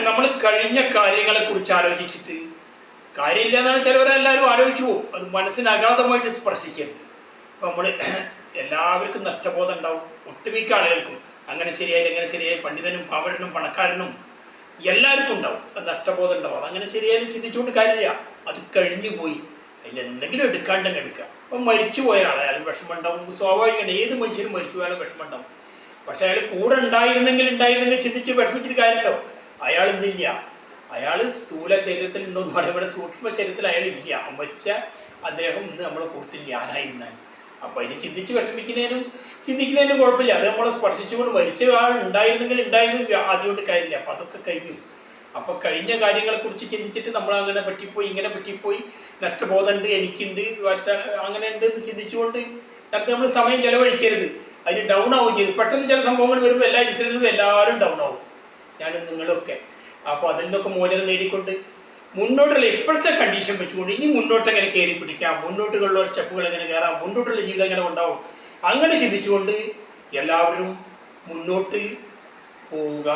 നമ്മൾ കഴിഞ്ഞ കാര്യങ്ങളെ കുറിച്ച് ആലോചിച്ചിട്ട് കാര്യമില്ല എന്നാണ് ചിലവരെല്ലാവരും ആലോചിച്ചു പോകും. അത് മനസ്സിന് അഗാധമായിട്ട് സ്പർശിക്കരുത്. അപ്പം നമ്മൾ എല്ലാവർക്കും നഷ്ടബോധം ഉണ്ടാവും. ഒട്ടുമിക്ക ആളുകൾക്കും അങ്ങനെ ശരിയായില്ല ഇങ്ങനെ ശരിയായി, പണ്ഡിതനും പാമരനും പണക്കാരനും എല്ലാവർക്കും ഉണ്ടാവും. അത് നഷ്ടബോധം ഉണ്ടാവും. അതങ്ങനെ ശരിയായാലും ചിന്തിച്ചുകൊണ്ട് കാര്യമില്ല. അത് കഴിഞ്ഞു പോയി, അതിലെന്തെങ്കിലും എടുക്കാണ്ടെങ്കിൽ എടുക്കുക. അപ്പം മരിച്ചു പോയ ആളായാലും വിഷമം ഉണ്ടാവും. സ്വാഭാവികമാണ്, ഏത് മനുഷ്യനും മരിച്ചു പോയാലും വിഷമം ഉണ്ടാവും. പക്ഷെ അയാൾ കൂടെ ഉണ്ടായിരുന്നെങ്കിൽ ചിന്തിച്ച് വിഷമിച്ചിട്ട് കാര്യമല്ലോ. അയാൾ ഇന്നില്ല. അയാൾ സ്ഥൂല ശരീരത്തിൽ ഉണ്ടോയെന്ന് പറയുമ്പോൾ സൂക്ഷ്മ ശരീരത്തിൽ അയാളില്ല. മരിച്ച അദ്ദേഹം ഇന്ന് നമ്മളെ കൂട്ടത്തില്ല ആരായിരുന്നാൽ. അപ്പോൾ അതിന് ചിന്തിക്കുന്നതിനും കുഴപ്പമില്ല. അത് നമ്മളെ സ്പർശിച്ചുകൊണ്ട് മരിച്ച ആൾ ഉണ്ടായിരുന്നു അതുകൊണ്ട് കാര്യമില്ല. അപ്പം അതൊക്കെ കഴിഞ്ഞു. അപ്പോൾ കഴിഞ്ഞ കാര്യങ്ങളെക്കുറിച്ച് ചിന്തിച്ചിട്ട് നമ്മൾ അങ്ങനെ പറ്റിപ്പോയി ഇങ്ങനെ പറ്റിപ്പോയി, നഷ്ടബോധമുണ്ട്, എനിക്കുണ്ട്, അങ്ങനെ ഉണ്ട് എന്ന് ചിന്തിച്ചുകൊണ്ട് നേരത്തെ നമ്മൾ സമയം ചിലവഴിക്കരുത്. അതിന് ഡൗൺ ആവുകയും ചെയ്തു. പെട്ടെന്ന് ചില സംഭവങ്ങൾ വരുമ്പോൾ എല്ലാ ഇൻസിഡൻറ്റും എല്ലാവരും ഡൗൺ ആവും, ഞാനും നിങ്ങളൊക്കെ. അപ്പോൾ അതിൽ നിന്നൊക്കെ മോചനം നേടിക്കൊണ്ട് മുന്നോട്ടുള്ള ഇപ്പോഴത്തെ കണ്ടീഷൻ വെച്ചുകൊണ്ട് ഇനി മുന്നോട്ട് എങ്ങനെ കയറി പിടിക്കാം, മുന്നോട്ടുള്ള സ്റ്റെപ്പുകൾ എങ്ങനെ കയറാം, മുന്നോട്ടുള്ള ജീവിതം എങ്ങനെ ഉണ്ടാവും, അങ്ങനെ ചിന്തിച്ചുകൊണ്ട് എല്ലാവരും മുന്നോട്ട് പോവുക.